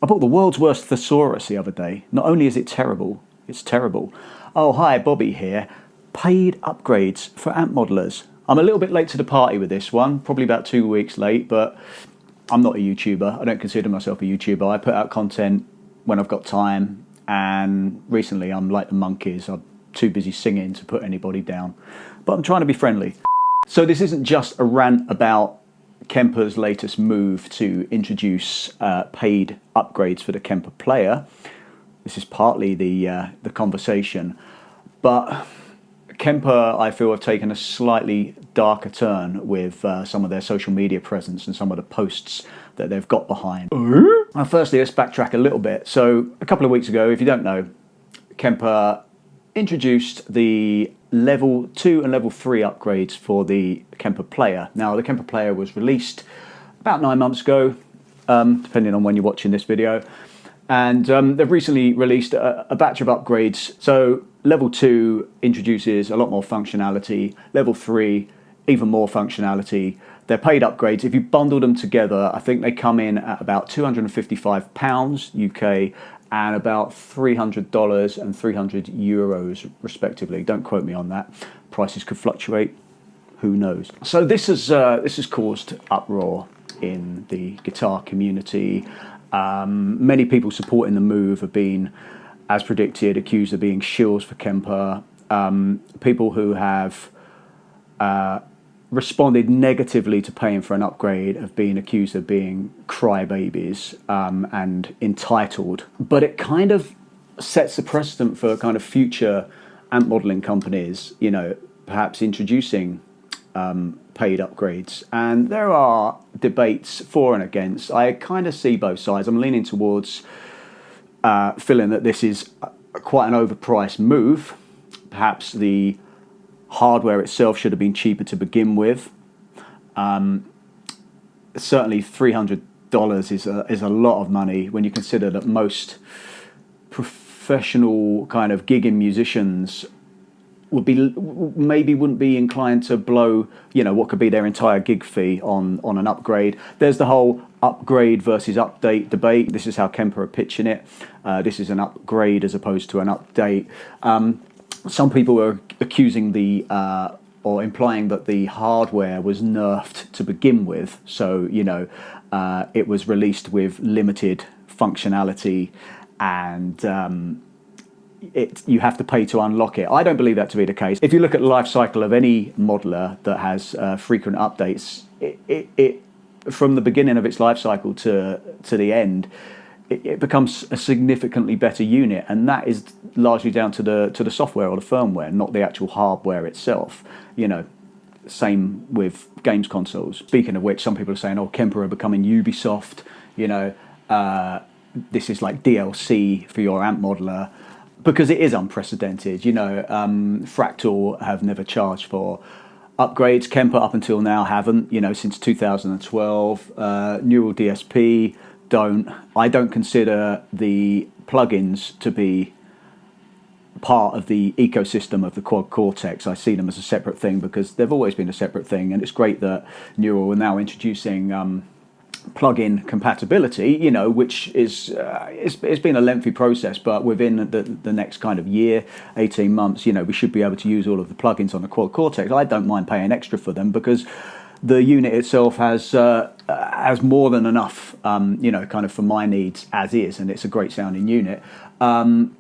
I bought the world's worst thesaurus the other day. Not only is it terrible, it's terrible. Oh, hi, Bobby here. Paid upgrades for amp modelers. I'm a little bit late to the party with this one, probably about 2 weeks late, but I'm not a YouTuber. I don't consider myself a YouTuber. I put out content when I've got time, and recently I'm like the monkeys. I'm too busy singing to put anybody down, but I'm trying to be friendly. So this isn't just a rant about Kemper's latest move to introduce paid upgrades for the Kemper Player. This is partly the conversation, but Kemper, I feel, have taken a slightly darker turn with some of their social media presence and some of the posts that they've got behind. Now, firstly, let's backtrack a little bit. So a couple of weeks ago, if you don't know, Kemper introduced the level 2 and level 3 upgrades for the Kemper Player. Now, the Kemper Player was released about 9 months ago, depending on when you're watching this video. And they've recently released a batch of upgrades. So level 2 introduces a lot more functionality. Level 3, even more functionality. They're paid upgrades. If you bundle them together, I think they come in at about £255 UK and about $300 and €300 respectively. Don't quote me on that. Prices could fluctuate. Who knows? So this has caused uproar in the guitar community. Many people supporting the move have been, as predicted, accused of being shills for Kemper. People who have responded negatively to paying for an upgrade have been accused of being crybabies and entitled. But it kind of sets a precedent for kind of future amp modeling companies, you know, perhaps introducing paid upgrades. And there are debates for and against. I kind of see both sides. I'm leaning towards feeling that this is quite an overpriced move. Perhaps the hardware itself should have been cheaper to begin with. Certainly $300 is a lot of money when you consider that most professional kind of gigging musicians wouldn't be inclined to blow, you know, what could be their entire gig fee on an upgrade. There's the whole upgrade versus update debate. This is how Kemper are pitching it. This is an upgrade as opposed to an update. Some people are accusing or implying that the hardware was nerfed to begin with. So, you know, it was released with limited functionality and you have to pay to unlock it. I don't believe that to be the case. If you look at the life cycle of any modeler that has frequent updates, it from the beginning of its life cycle to the end, it becomes a significantly better unit, and that is largely down to the software or the firmware, not the actual hardware itself. You know, same with games consoles. Speaking of which, some people are saying, "Oh, Kemper are becoming Ubisoft." You know, this is like DLC for your amp modeler, because it is unprecedented. You know, Fractal have never charged for upgrades. Kemper up until now haven't. You know, since 2012, Neural DSP. I don't consider the plugins to be part of the ecosystem of the Quad Cortex. I see them as a separate thing because they've always been a separate thing, and it's great that Neural are now introducing plug-in compatibility, you know, which is it's been a lengthy process, but within the next kind of year, 18 months, you know, we should be able to use all of the plugins on the Quad Cortex. I don't mind paying extra for them because the unit itself has more than enough, you know, kind of for my needs as is, and it's a great sounding unit. Line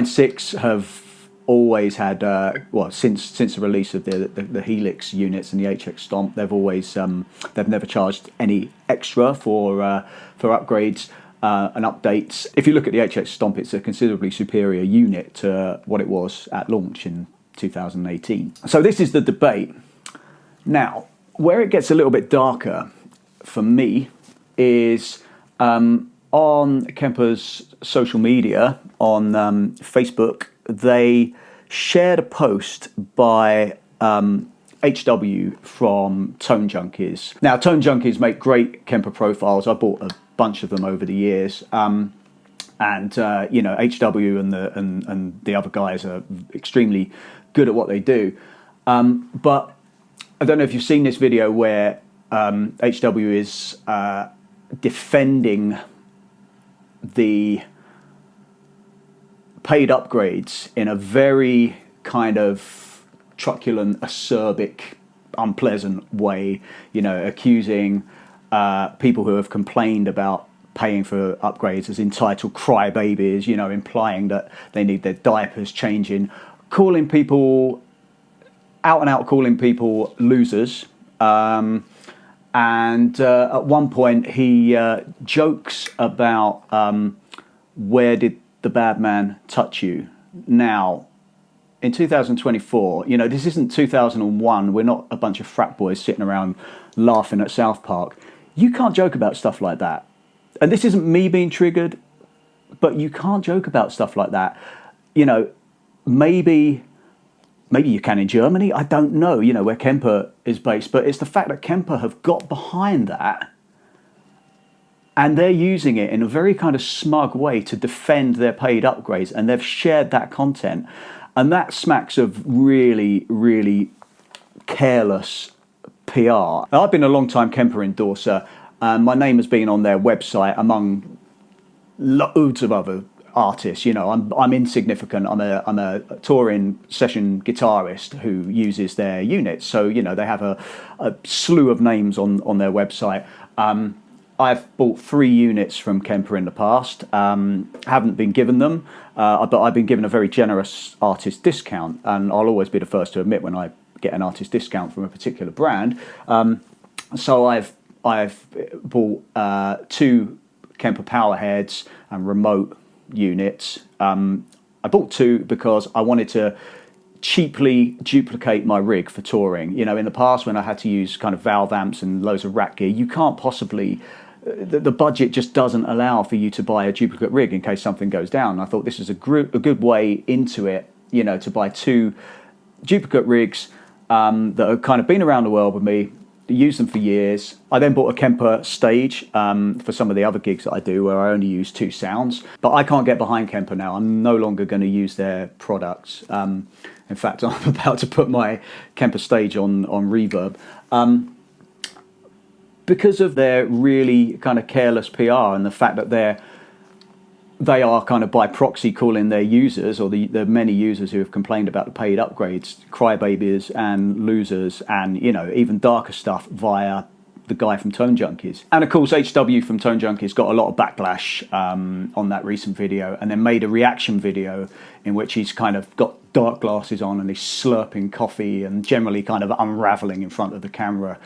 6 have always had, well, since the release of the Helix units and the HX Stomp, they've never charged any extra for upgrades and updates. If you look at the HX Stomp, it's a considerably superior unit to what it was at launch in 2018. So this is the debate. Now, where it gets a little bit darker for me is on Kemper's social media, on Facebook, they shared a post by HW from ToneJunkies. Now, ToneJunkies make great Kemper profiles. I bought a bunch of them over the years. And you know, HW and the other guys are extremely good at what they do. But I don't know if you've seen this video where HW is defending the paid upgrades in a very kind of truculent, acerbic, unpleasant way, you know, accusing people who have complained about paying for upgrades as entitled crybabies, you know, implying that they need their diapers changing, calling people calling people losers. And at one point he jokes about where did the bad man touch you. Now, in 2024, you know, this isn't 2001. We're not a bunch of frat boys sitting around laughing at South Park. You can't joke about stuff like that. And this isn't me being triggered, but you can't joke about stuff like that. You know, maybe you can in Germany. I don't know, you know, where Kemper is based. But it's the fact that Kemper have got behind that, and they're using it in a very kind of smug way to defend their paid upgrades, and they've shared that content. And that smacks of really, really careless PR. Now, I've been a long-time Kemper endorser. My name has been on their website among loads of other artists. You know, I'm insignificant. I'm a touring session guitarist who uses their units. So, you know, they have a slew of names on their website. I've bought 3 units from Kemper in the past. Haven't been given them, but I've been given a very generous artist discount, and I'll always be the first to admit when I get an artist discount from a particular brand. So I've bought 2 Kemper power heads and remote units. I bought 2 because I wanted to cheaply duplicate my rig for touring. You know, in the past when I had to use kind of valve amps and loads of rack gear, you can't possibly, the budget just doesn't allow for you to buy a duplicate rig in case something goes down. I thought this is a good way into it, you know, to buy 2 duplicate rigs that have kind of been around the world with me, use them for years. I then bought a Kemper stage for some of the other gigs that I do where I only use 2 sounds. But I can't get behind Kemper now. I'm no longer going to use their products. In fact, I'm about to put my Kemper stage on reverb. Because of their really kind of careless PR and the fact that they are kind of by proxy calling their users, or the many users who have complained about the paid upgrades, crybabies and losers, and, you know, even darker stuff via the guy from ToneJunkies. And of course, HW from ToneJunkies got a lot of backlash on that recent video, and then made a reaction video in which he's kind of got dark glasses on and he's slurping coffee and generally kind of unraveling in front of the camera,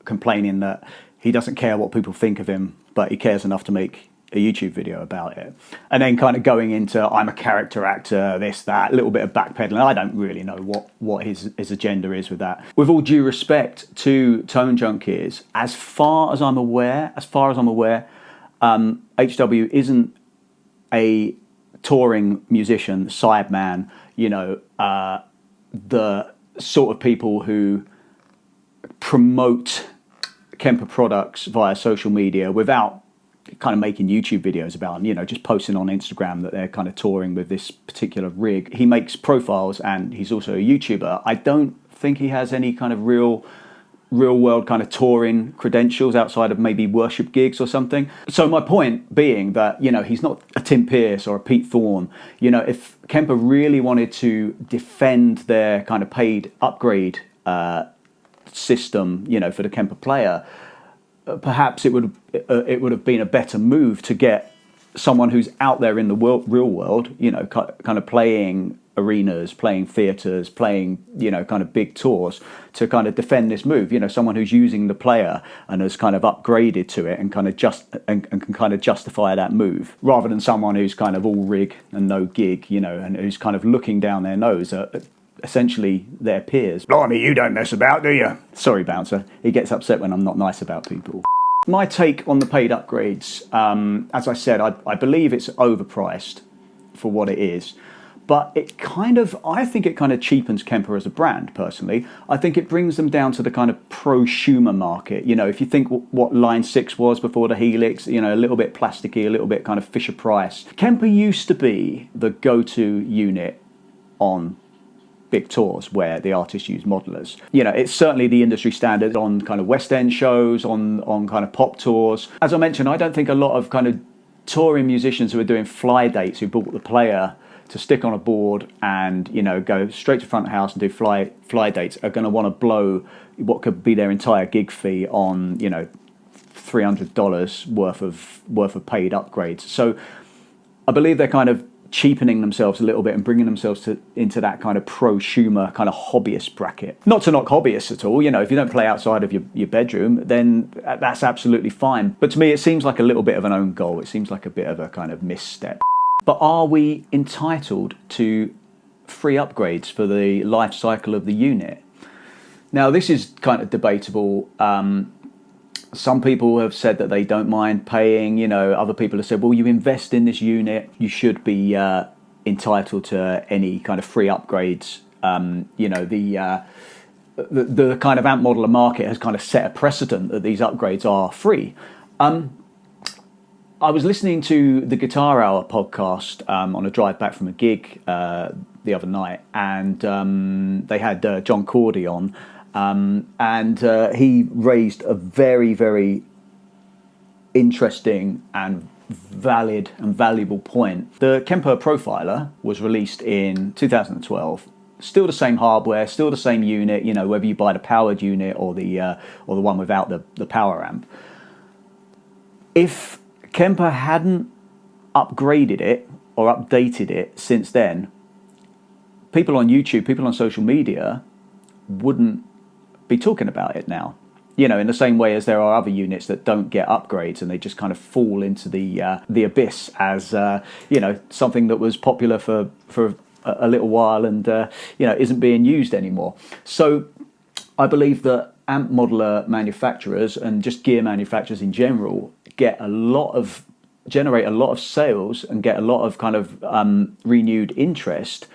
complaining that he doesn't care what people think of him, but he cares enough to make a YouTube video about it. And then kind of going into, I'm a character actor, this, that, a little bit of backpedaling. I don't really know what his agenda is with that. With all due respect to ToneJunkies, as far as I'm aware, HW isn't a touring musician, sideman, you know, the sort of people who promote Kemper products via social media without kind of making YouTube videos about them, you know, just posting on Instagram that they're kind of touring with this particular rig. He makes profiles and he's also a YouTuber. I don't think he has any kind of real world kind of touring credentials outside of maybe worship gigs or something. So my point being that, you know, he's not a Tim Pierce or a Pete Thorne. You know, if Kemper really wanted to defend their kind of paid upgrade system, you know, for the Kemper Player, perhaps it would have been a better move to get someone who's out there in the real world, you know, kind of playing arenas, playing theatres, playing, you know, kind of big tours, to kind of defend this move. You know, someone who's using the player and has kind of upgraded to it and kind of and can kind of justify that move, rather than someone who's kind of all rig and no gig, you know, and who's kind of looking down their nose at essentially their peers. Blimey, you don't mess about, do you? Sorry, Bouncer. He gets upset when I'm not nice about people. My take on the paid upgrades, as I said, I believe it's overpriced for what it is. But I think it kind of cheapens Kemper as a brand, personally. I think it brings them down to the kind of prosumer market. You know, if you think what Line 6 was before the Helix, you know, a little bit plasticky, a little bit kind of Fisher-Price. Kemper used to be the go-to unit on big tours where the artists use modelers. You know, it's certainly the industry standard on kind of West End shows, on kind of pop tours. As I mentioned, I don't think a lot of kind of touring musicians who are doing fly dates, who bought the player to stick on a board and, you know, go straight to front of house and do fly dates, are going to want to blow what could be their entire gig fee on, you know, $300 worth of paid upgrades. So I believe they're kind of cheapening themselves a little bit and bringing themselves into that kind of prosumer kind of hobbyist bracket. Not to knock hobbyists at all, you know, if you don't play outside of your bedroom, then that's absolutely fine. But to me, it seems like a little bit of an own goal. It seems like a bit of a kind of misstep. But are we entitled to free upgrades for the life cycle of the unit? Now, this is kind of debatable. Some people have said that they don't mind paying, you know, other people have said, well, you invest in this unit, you should be entitled to any kind of free upgrades. You know, the kind of amp modeler market has kind of set a precedent that these upgrades are free. I was listening to the Guitar Hour podcast on a drive back from a gig the other night, and they had John Cordy on. And he raised a very, very interesting and valid and valuable point. The Kemper Profiler was released in 2012. Still the same hardware, still the same unit. You know, whether you buy the powered unit or the one without the power amp. If Kemper hadn't upgraded it or updated it since then, people on YouTube, people on social media wouldn't be talking about it now, you know, in the same way as there are other units that don't get upgrades and they just kind of fall into the abyss as you know, something that was popular for a little while and you know, isn't being used anymore. So I believe that amp modeler manufacturers and just gear manufacturers in general generate a lot of sales and get a lot of kind of renewed interest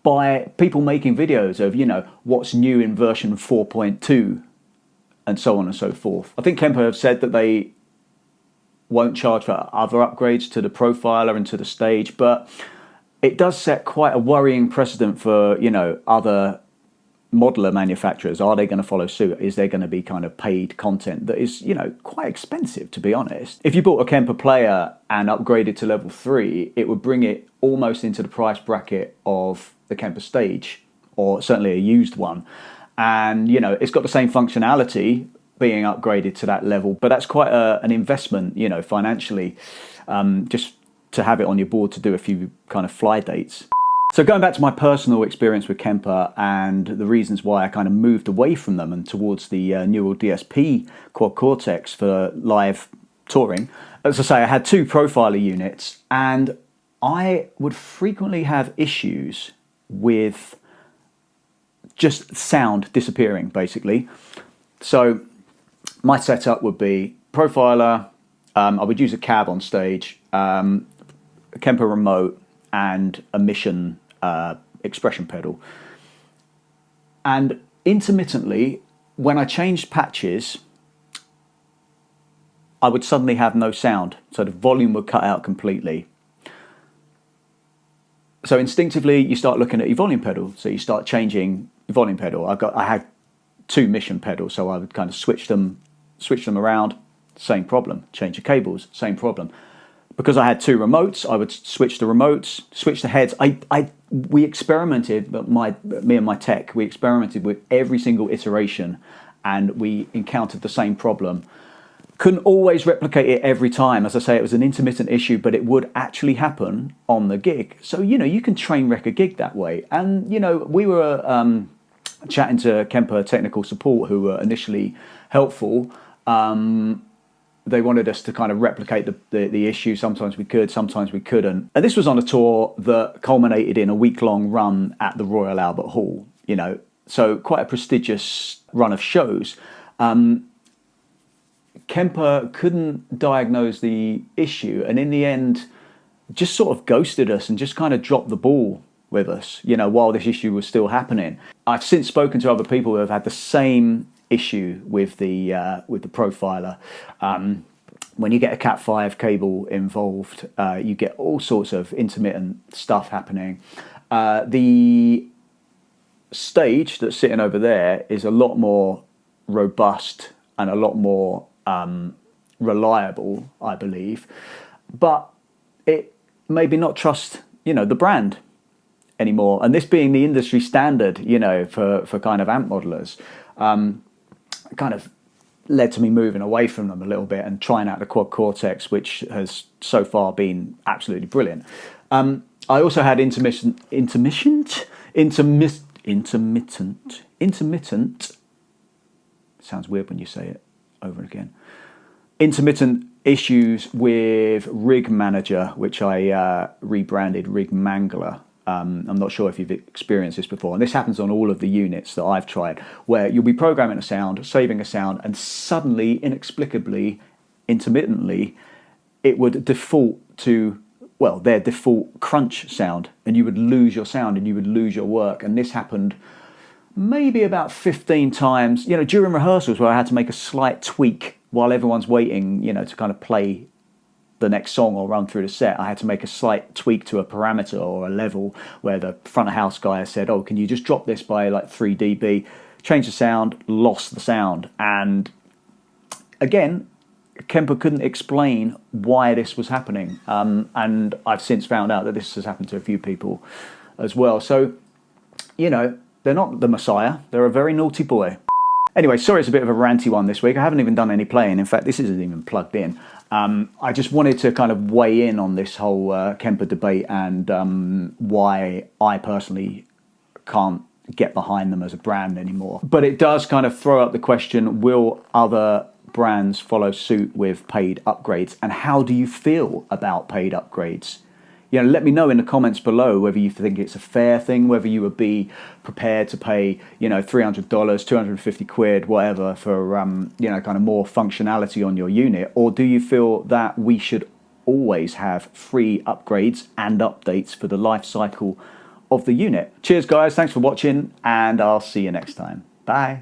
by people making videos of, you know, what's new in version 4.2 and so on and so forth. I think Kemper have said that they won't charge for other upgrades to the Profiler and to the Stage, but it does set quite a worrying precedent for, you know, other modeler manufacturers. Are they going to follow suit? Is there going to be kind of paid content that is, you know, quite expensive, to be honest? If you bought a Kemper Player and upgraded to level 3, it would bring it almost into the price bracket of the Kemper Stage, or certainly a used one. And, you know, it's got the same functionality being upgraded to that level, but that's quite an investment, you know, financially, just to have it on your board to do a few kind of fly dates. So going back to my personal experience with Kemper and the reasons why I kind of moved away from them and towards the Neural DSP Quad Cortex for live touring. As I say, I had 2 Profiler units and I would frequently have issues with just sound disappearing, basically. So my setup would be Profiler, I would use a cab on stage, a Kemper remote and a Mission expression pedal. And intermittently, when I changed patches, I would suddenly have no sound. So the volume would cut out completely. So instinctively, you start looking at your volume pedal. So you start changing your volume pedal. I had 2 Mission pedals, so I would kind of switch them around. Same problem. Change the cables. Same problem. Because I had 2 remotes, I would switch the remotes, switch the heads. We experimented, me and my tech, we experimented with every single iteration, and we encountered the same problem. Couldn't always replicate it every time. As I say, it was an intermittent issue, but it would actually happen on the gig. So, you know, you can train wreck a gig that way. And, you know, we were chatting to Kemper technical support, who were initially helpful. They wanted us to kind of replicate the issue. Sometimes we could, sometimes we couldn't. And this was on a tour that culminated in a week-long run at the Royal Albert Hall, you know, so quite a prestigious run of shows. Kemper couldn't diagnose the issue, and in the end just sort of ghosted us and just kind of dropped the ball with us, you know, while this issue was still happening. I've since spoken to other people who have had the same issue with the Profiler. When you get a Cat5 cable involved, you get all sorts of intermittent stuff happening. The Stage that's sitting over there is a lot more robust and a lot more reliable, I believe. but it maybe not trust, the brand anymore. And this being the industry standard, for kind of amp modelers, kind of led to me moving away from them a little bit and trying out the Quad Cortex, which has so far been absolutely brilliant. I also had intermittent, sounds weird when you say it over and again, intermittent issues with Rig Manager, which I rebranded Rig Mangler. I'm not sure if you've experienced this before, and this happens on all of the units that I've tried, where you'll be programming a sound, saving a sound, and suddenly, inexplicably, intermittently, it would default to, well, their default crunch sound, and you would lose your sound and you would lose your work. And this happened maybe about 15 times, during rehearsals, where I had to make a slight tweak while everyone's waiting, to kind of play the next song or run through the set. I had to make a slight tweak to a parameter or a level where the front of house guy said, oh, can you just drop this by like 3 dB? Change the sound, lost the sound. And again, Kemper couldn't explain why this was happening. And I've since found out that this has happened to a few people as well. So, they're not the Messiah. They're a very naughty boy. Anyway, sorry it's a bit of a ranty one this week. I haven't even done any playing. In fact, this isn't even plugged in. I just wanted to kind of weigh in on this whole Kemper debate and why I personally can't get behind them as a brand anymore. But it does kind of throw up the question, will other brands follow suit with paid upgrades? And how do you feel about paid upgrades? Let me know in the comments below whether you think it's a fair thing, whether you would be prepared to pay, $300, 250 quid, whatever, for, kind of more functionality on your unit. Or do you feel that we should always have free upgrades and updates for the life cycle of the unit? Cheers, guys. Thanks for watching, and I'll see you next time. Bye.